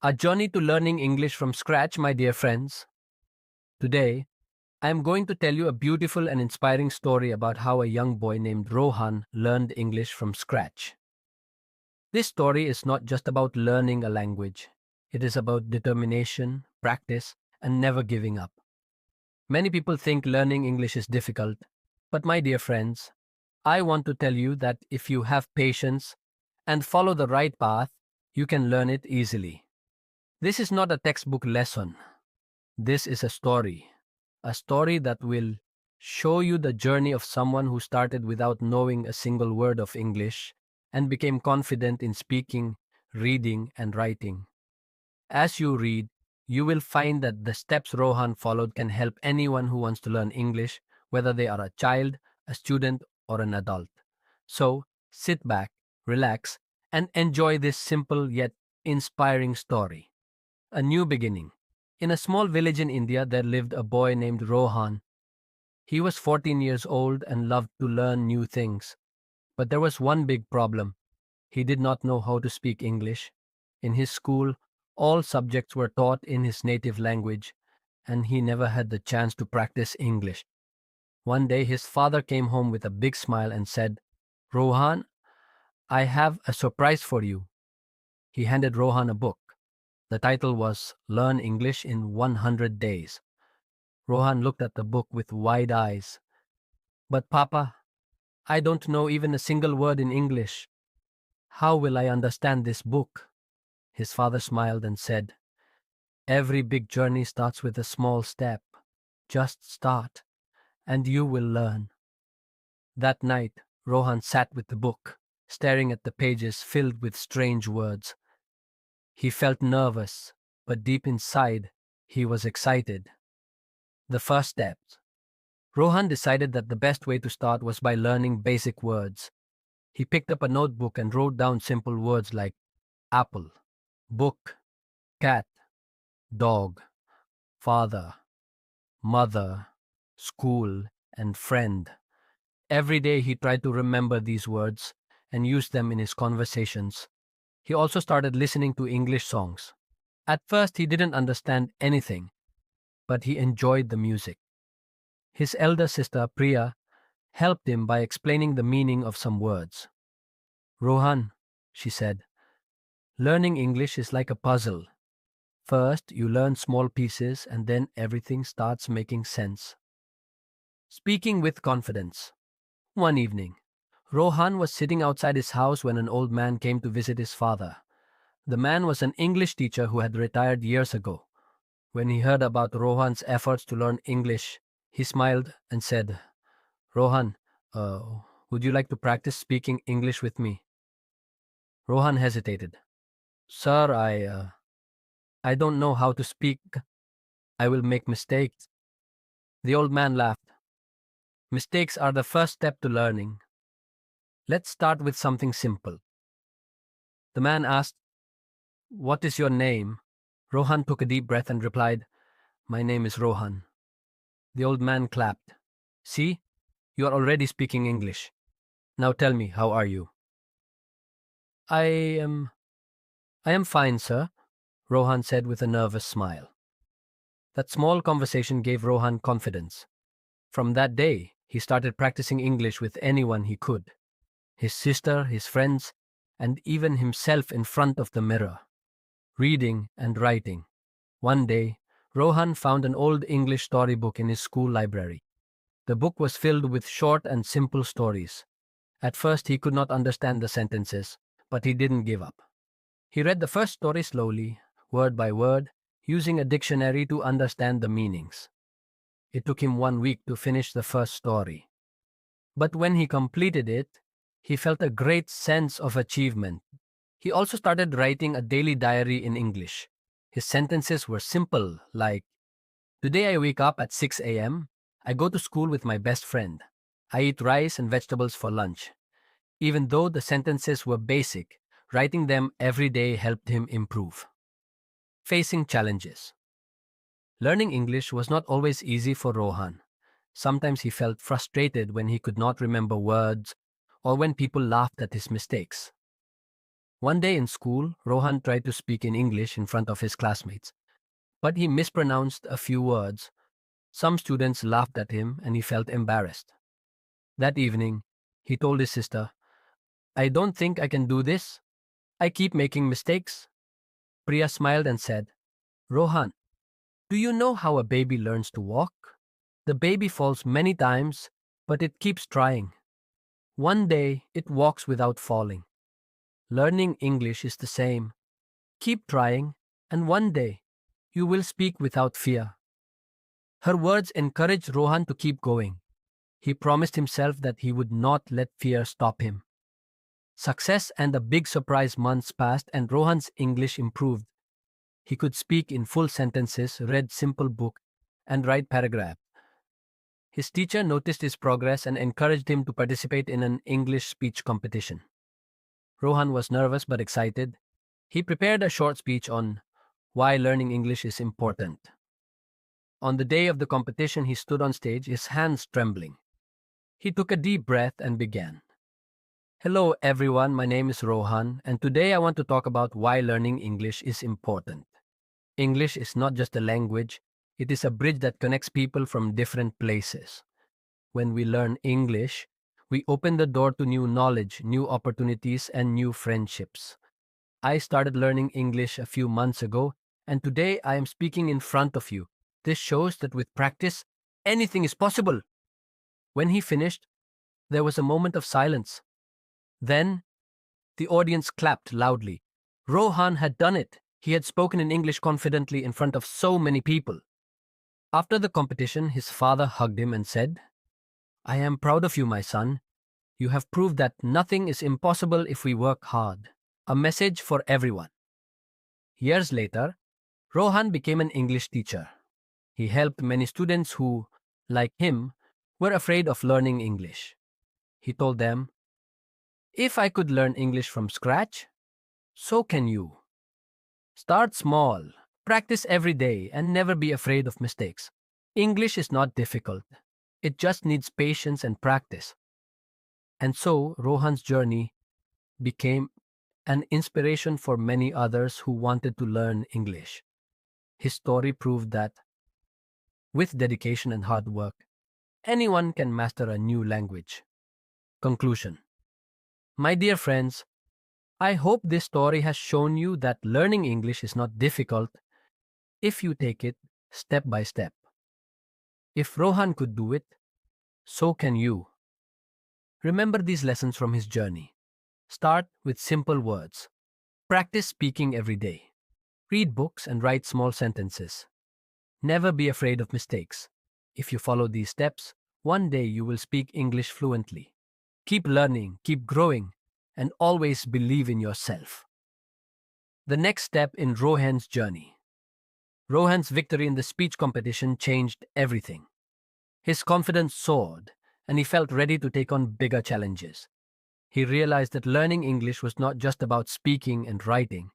A journey to learning English from scratch, my dear friends. Today, I am going to tell you a beautiful and inspiring story about how a young boy named Rohan learned English from scratch. This story is not just about learning a language, it is about determination, practice, and never giving up. Many people think learning English is difficult, but my dear friends, I want to tell you that if you have patience and follow the right path, you can learn it easily. This is not a textbook lesson. This is a story that will show you the journey of someone who started without knowing a single word of English and became confident in speaking, reading, and writing. As you read, you will find that the steps Rohan followed can help anyone who wants to learn English, whether they are a child, a student, or an adult. So, sit back, relax, and enjoy this simple yet inspiring story. A new beginning. In a small village in India, there lived a boy named Rohan. He was 14 years old and loved to learn new things. But there was one big problem. He did not know how to speak English. In his school, all subjects were taught in his native language, and he never had the chance to practice English. One day, his father came home with a big smile and said, Rohan, I have a surprise for you. He handed Rohan a book. The title was Learn English in 100 Days. Rohan looked at the book with wide eyes. But Papa, I don't know even a single word in English. How will I understand this book? His father smiled and said, Every big journey starts with a small step. Just start, and you will learn. That night, Rohan sat with the book, staring at the pages filled with strange words. He felt nervous, but deep inside, he was excited. The first steps. Rohan decided that the best way to start was by learning basic words. He picked up a notebook and wrote down simple words like apple, book, cat, dog, father, mother, school, and friend. Every day he tried to remember these words and use them in his conversations. He also started listening to English songs. At first, he didn't understand anything, but he enjoyed the music. His elder sister, Priya, helped him by explaining the meaning of some words. Rohan, she said, learning English is like a puzzle. First, you learn small pieces and then everything starts making sense. Speaking with confidence. One evening, Rohan was sitting outside his house when an old man came to visit his father. The man was an English teacher who had retired years ago. When he heard about Rohan's efforts to learn English, he smiled and said, Rohan, uh, would you like to practice speaking English with me? Rohan hesitated. Sir, I don't know how to speak. I will make mistakes. The old man laughed. Mistakes are the first step to learning. Let's start with something simple. The man asked, What is your name? Rohan took a deep breath and replied, My name is Rohan. The old man clapped. See, you are already speaking English. Now tell me, how are you? I am... I am fine, sir, Rohan said with a nervous smile. That small conversation gave Rohan confidence. From that day, he started practicing English with anyone he could. His sister, his friends, and even himself in front of the mirror. Reading and writing. One day, Rohan found an old English storybook in his school library. The book was filled with short and simple stories. At first, he could not understand the sentences, but he didn't give up. He read the first story slowly, word by word, using a dictionary to understand the meanings. It took him 1 week to finish the first story. But when he completed it, he felt a great sense of achievement. He also started writing a daily diary in English. His sentences were simple, like, Today I wake up at 6 a.m. I go to school with my best friend. I eat rice and vegetables for lunch. Even though the sentences were basic, writing them every day helped him improve. Facing challenges. Learning English was not always easy for Rohan. Sometimes he felt frustrated when he could not remember words or when people laughed at his mistakes. One day in school, Rohan tried to speak in English in front of his classmates, but he mispronounced a few words. Some students laughed at him and he felt embarrassed. That evening, he told his sister, I don't think I can do this. I keep making mistakes. Priya smiled and said, Rohan, do you know how a baby learns to walk? The baby falls many times, but it keeps trying. One day, it walks without falling. Learning English is the same. Keep trying, and one day, you will speak without fear. Her words encouraged Rohan to keep going. He promised himself that he would not let fear stop him. Success and a big surprise months passed, and Rohan's English improved. He could speak in full sentences, read simple book, and write paragraphs. His teacher noticed his progress and encouraged him to participate in an English speech competition. Rohan was nervous but excited. He prepared a short speech on why learning English is important. On the day of the competition, he stood on stage, his hands trembling. He took a deep breath and began. Hello everyone, my name is Rohan, and today I want to talk about why learning English is important. English is not just a language, it is a bridge that connects people from different places. When we learn English, we open the door to new knowledge, new opportunities, and new friendships. I started learning English a few months ago, and today I am speaking in front of you. This shows that with practice, anything is possible. When he finished, there was a moment of silence. Then, the audience clapped loudly. Rohan had done it. He had spoken in English confidently in front of so many people. After the competition, his father hugged him and said, I am proud of you, my son. You have proved that nothing is impossible if we work hard. A message for everyone. Years later, Rohan became an English teacher. He helped many students who, like him, were afraid of learning English. He told them, if I could learn English from scratch, so can you. Start small, practice every day, and never be afraid of mistakes. English is not difficult. It just needs patience and practice. And so, Rohan's journey became an inspiration for many others who wanted to learn English. His story proved that, with dedication and hard work, anyone can master a new language. Conclusion. My dear friends, I hope this story has shown you that learning English is not difficult if you take it step by step. If Rohan could do it, so can you. Remember these lessons from his journey. Start with simple words. Practice speaking every day. Read books and write small sentences. Never be afraid of mistakes. If you follow these steps, one day you will speak English fluently. Keep learning, keep growing, and always believe in yourself. The next step in Rohan's journey. Rohan's victory in the speech competition changed everything. His confidence soared, and he felt ready to take on bigger challenges. He realized that learning English was not just about speaking and writing.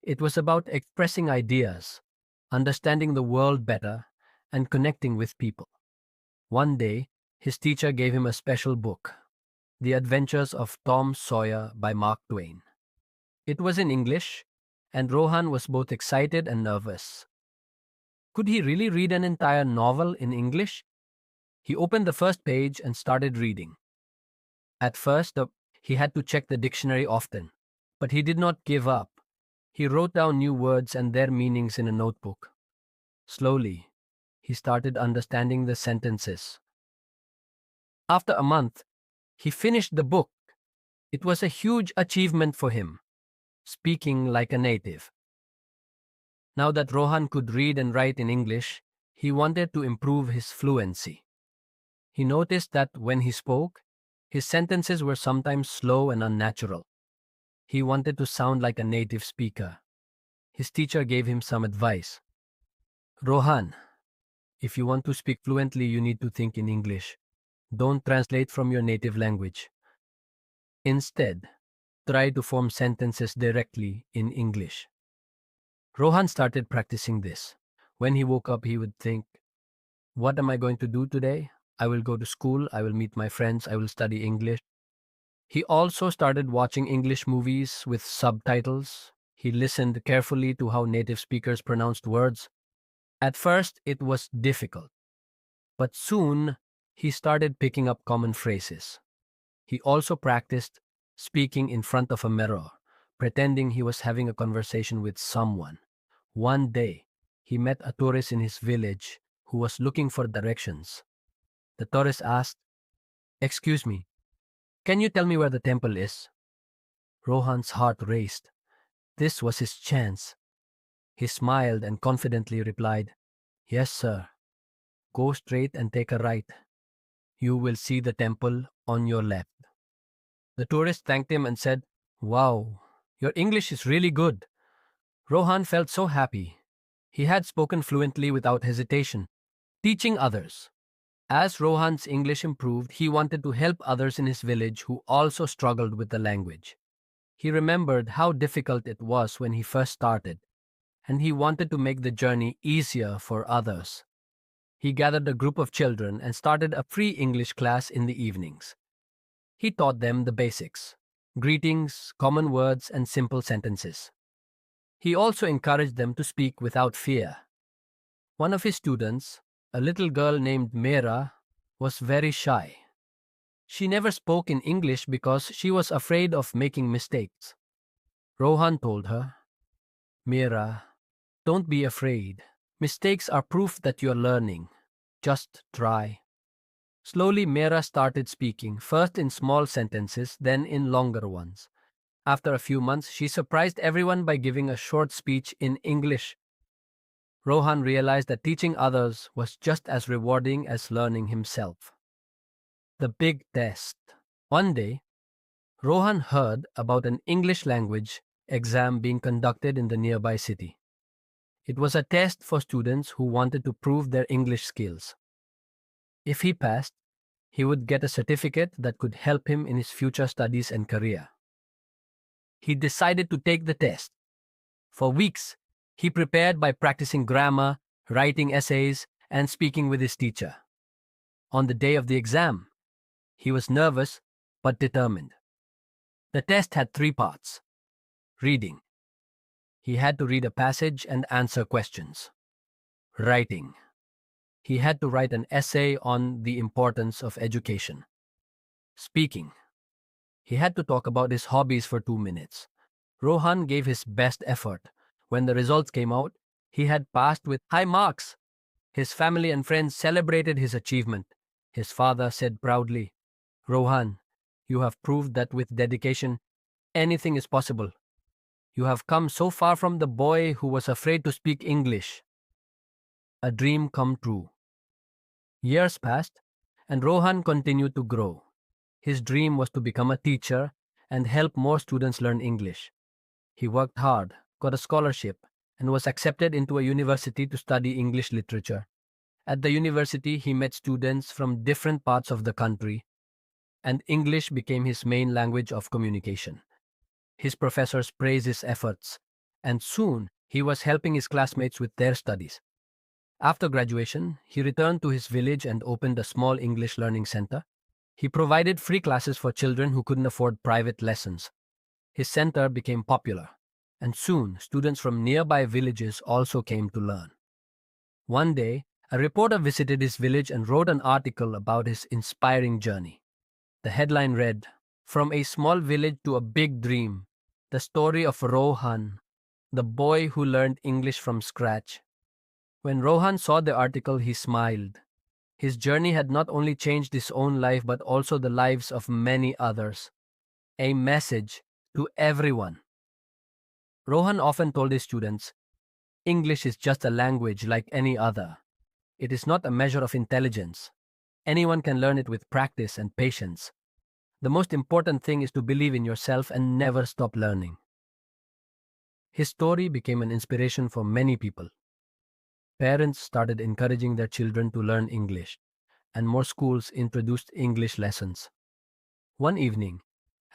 It was about expressing ideas, understanding the world better, and connecting with people. One day, his teacher gave him a special book, The Adventures of Tom Sawyer by Mark Twain. It was in English, and Rohan was both excited and nervous. Could he really read an entire novel in English? He opened the first page and started reading. At first, he had to check the dictionary often, but he did not give up. He wrote down new words and their meanings in a notebook. Slowly, he started understanding the sentences. After a month, he finished the book. It was a huge achievement for him, speaking like a native. Now that Rohan could read and write in English, he wanted to improve his fluency. He noticed that when he spoke, his sentences were sometimes slow and unnatural. He wanted to sound like a native speaker. His teacher gave him some advice. Rohan, if you want to speak fluently, you need to think in English. Don't translate from your native language. Instead, try to form sentences directly in English. Rohan started practicing this. When he woke up, he would think, what am I going to do today? I will go to school, I will meet my friends, I will study English. He also started watching English movies with subtitles. He listened carefully to how native speakers pronounced words. At first, it was difficult, but soon he started picking up common phrases. He also practiced speaking in front of a mirror, pretending he was having a conversation with someone. One day, he met a tourist in his village who was looking for directions. The tourist asked, "Excuse me, can you tell me where the temple is?" Rohan's heart raced. This was his chance. He smiled and confidently replied, "Yes, sir. Go straight and take a right. You will see the temple on your left." The tourist thanked him and said, "Wow, your English is really good." Rohan felt so happy. He had spoken fluently without hesitation, teaching others. As Rohan's English improved, he wanted to help others in his village who also struggled with the language. He remembered how difficult it was when he first started, and he wanted to make the journey easier for others. He gathered a group of children and started a free English class in the evenings. He taught them the basics: greetings, common words, and simple sentences. He also encouraged them to speak without fear. One of his students, a little girl named Mera, was very shy. She never spoke in English because she was afraid of making mistakes. Rohan told her, "Mera, don't be afraid. Mistakes are proof that you're learning. Just try." Slowly, Mera started speaking, first in small sentences, then in longer ones. After a few months, she surprised everyone by giving a short speech in English. Rohan realized that teaching others was just as rewarding as learning himself. The big test. One day, Rohan heard about an English language exam being conducted in the nearby city. It was a test for students who wanted to prove their English skills. If he passed, he would get a certificate that could help him in his future studies and career. He decided to take the test. For weeks, he prepared by practicing grammar, writing essays, and speaking with his teacher. On the day of the exam, he was nervous but determined. The test had three parts. Reading. He had to read a passage and answer questions. Writing. He had to write an essay on the importance of education. Speaking. He had to talk about his hobbies for 2 minutes. Rohan gave his best effort. When the results came out, he had passed with high marks. His family and friends celebrated his achievement. His father said proudly, "Rohan, you have proved that with dedication, anything is possible. You have come so far from the boy who was afraid to speak English." A dream come true. Years passed, and Rohan continued to grow. His dream was to become a teacher and help more students learn English. He worked hard, got a scholarship, and was accepted into a university to study English literature. At the university, he met students from different parts of the country, and English became his main language of communication. His professors praised his efforts, and soon he was helping his classmates with their studies. After graduation, he returned to his village and opened a small English learning center. He provided free classes for children who couldn't afford private lessons. His center became popular, and soon students from nearby villages also came to learn. One day, a reporter visited his village and wrote an article about his inspiring journey. The headline read, "From a small village to a big dream, the story of Rohan, the boy who learned English from scratch." When Rohan saw the article, he smiled. His journey had not only changed his own life but also the lives of many others. A message to everyone. Rohan often told his students, "English is just a language like any other. It is not a measure of intelligence. Anyone can learn it with practice and patience. The most important thing is to believe in yourself and never stop learning." His story became an inspiration for many people. Parents started encouraging their children to learn English, and more schools introduced English lessons. One evening,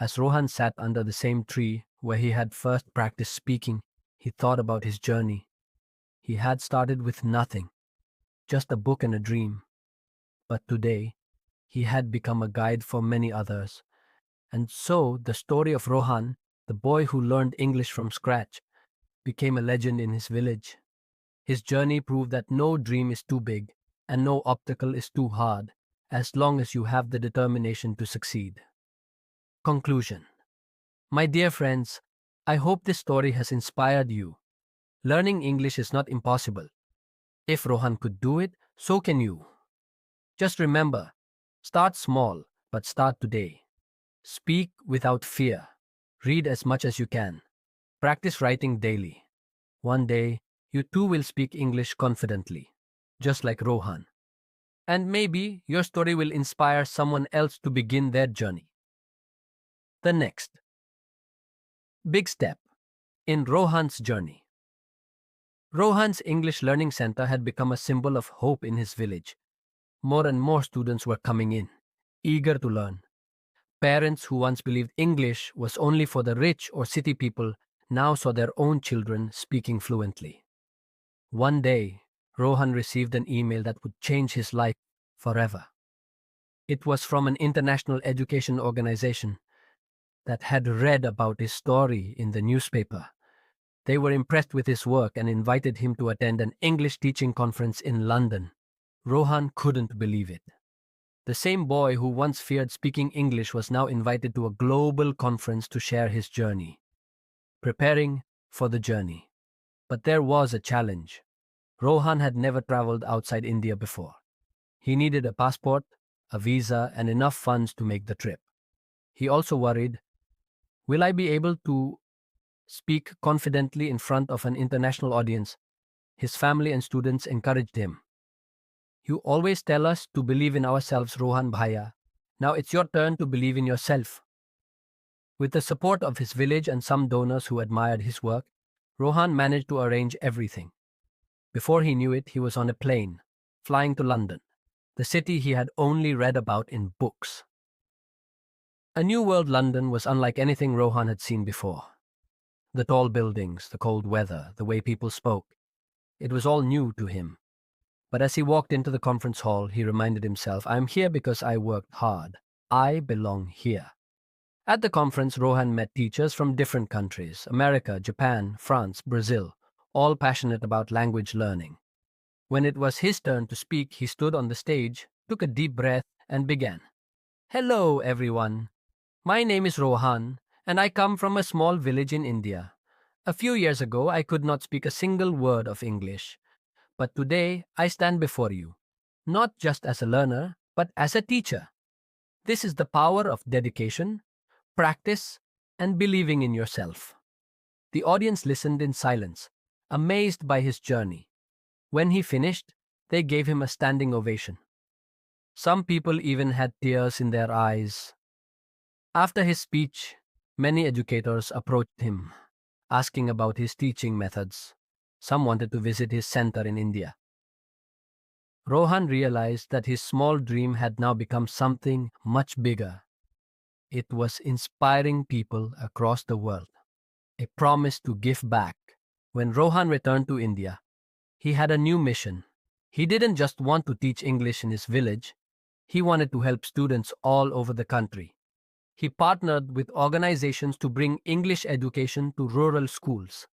as Rohan sat under the same tree where he had first practiced speaking, he thought about his journey. He had started with nothing, just a book and a dream. But today, he had become a guide for many others, And so the story of Rohan, the boy who learned English from scratch, became a legend in his village. His journey proved that no dream is too big and no obstacle is too hard as long as you have the determination to succeed. Conclusion. My dear friends, I hope this story has inspired you. Learning English is not impossible. If Rohan could do it, so can you. Just remember, start small, but start today. Speak without fear. Read as much as you can. Practice writing daily. One day, you too will speak English confidently, just like Rohan. And maybe your story will inspire someone else to begin their journey. The next big step in Rohan's journey. Rohan's English Learning Center had become a symbol of hope in his village. More and more students were coming in, eager to learn. Parents who once believed English was only for the rich or city people now saw their own children speaking fluently. One day, Rohan received an email that would change his life forever. It was from an international education organization that had read about his story in the newspaper. They were impressed with his work and invited him to attend an English teaching conference in London. Rohan couldn't believe it. The same boy who once feared speaking English was now invited to a global conference to share his journey. Preparing for the journey. But there was a challenge. Rohan had never traveled outside India before. He needed a passport, a visa, and enough funds to make the trip. He also worried, will I be able to speak confidently in front of an international audience? His family and students encouraged him. You always tell us to believe in ourselves, Rohan Bhaiya. Now it's your turn to believe in yourself. With the support of his village and some donors who admired his work, Rohan managed to arrange everything. Before he knew it, he was on a plane, flying to London, the city he had only read about in books. A new world London was unlike anything Rohan had seen before. The tall buildings, the cold weather, the way people spoke. It was all new to him. But as he walked into the conference hall, he reminded himself, I am here because I worked hard. I belong here. At the conference, Rohan met teachers from different countries, America, Japan, France, Brazil, all passionate about language learning. When it was his turn to speak, he stood on the stage, took a deep breath, and began. Hello, everyone. My name is Rohan, and I come from a small village in India. A few years ago, I could not speak a single word of English. But today, I stand before you, not just as a learner, but as a teacher. This is the power of dedication, practice, and believing in yourself. The audience listened in silence, amazed by his journey. When he finished, they gave him a standing ovation. Some people even had tears in their eyes. After his speech, many educators approached him, asking about his teaching methods. Some wanted to visit his center in India. Rohan realized that his small dream had now become something much bigger. It was inspiring people across the world. A promise to give back. When Rohan returned to India, he had a new mission. He didn't just want to teach English in his village. He wanted to help students all over the country. He partnered with organizations to bring English education to rural schools.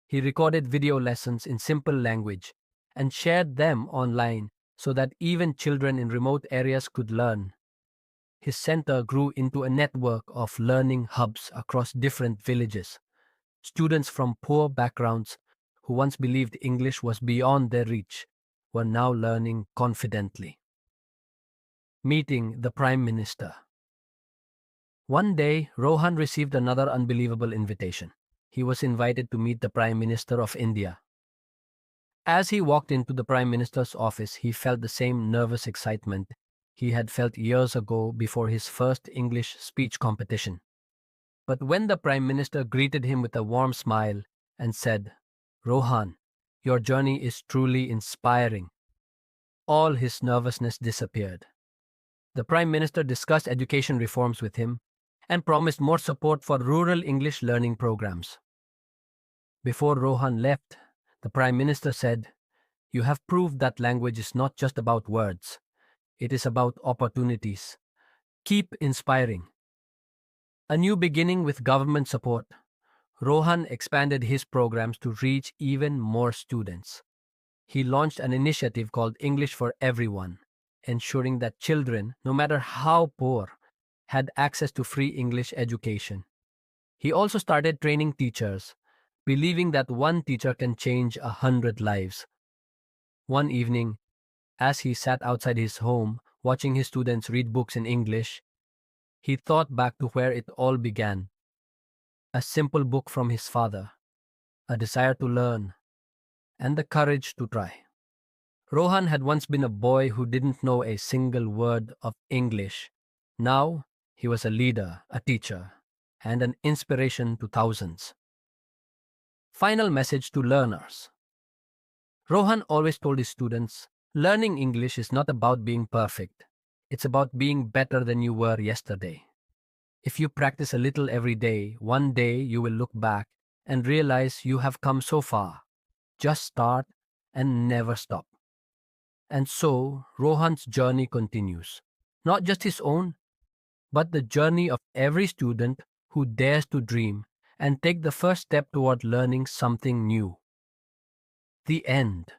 He recorded video lessons in simple language and shared them online so that even children in remote areas could learn. His center grew into a network of learning hubs across different villages. Students from poor backgrounds who once believed English was beyond their reach were now learning confidently. Meeting the Prime Minister. One day, Rohan received another unbelievable invitation. He was invited to meet the Prime Minister of India. As he walked into the Prime Minister's office, he felt the same nervous excitement he had felt years ago before his first English speech competition. But when the Prime Minister greeted him with a warm smile and said, Rohan, your journey is truly inspiring, all his nervousness disappeared. The Prime Minister discussed education reforms with him and promised more support for rural English learning programs. Before Rohan left, the Prime Minister said, You have proved that language is not just about words. It is about opportunities. Keep inspiring. A new beginning with government support, Rohan expanded his programs to reach even more students. He launched an initiative called English for Everyone, ensuring that children, no matter how poor, had access to free English education. He also started training teachers, believing that one teacher can change 100 lives. One evening, as he sat outside his home watching his students read books in English, he thought back to where it all began. A simple book from his father, a desire to learn, and the courage to try. Rohan had once been a boy who didn't know a single word of English. Now, he was a leader, a teacher, and an inspiration to thousands. Final message to learners. Rohan always told his students, learning English is not about being perfect. It's about being better than you were yesterday. If you practice a little every day, one day you will look back and realize you have come so far. Just start and never stop. And so, Rohan's journey continues. Not just his own, but the journey of every student who dares to dream and take the first step toward learning something new. The end.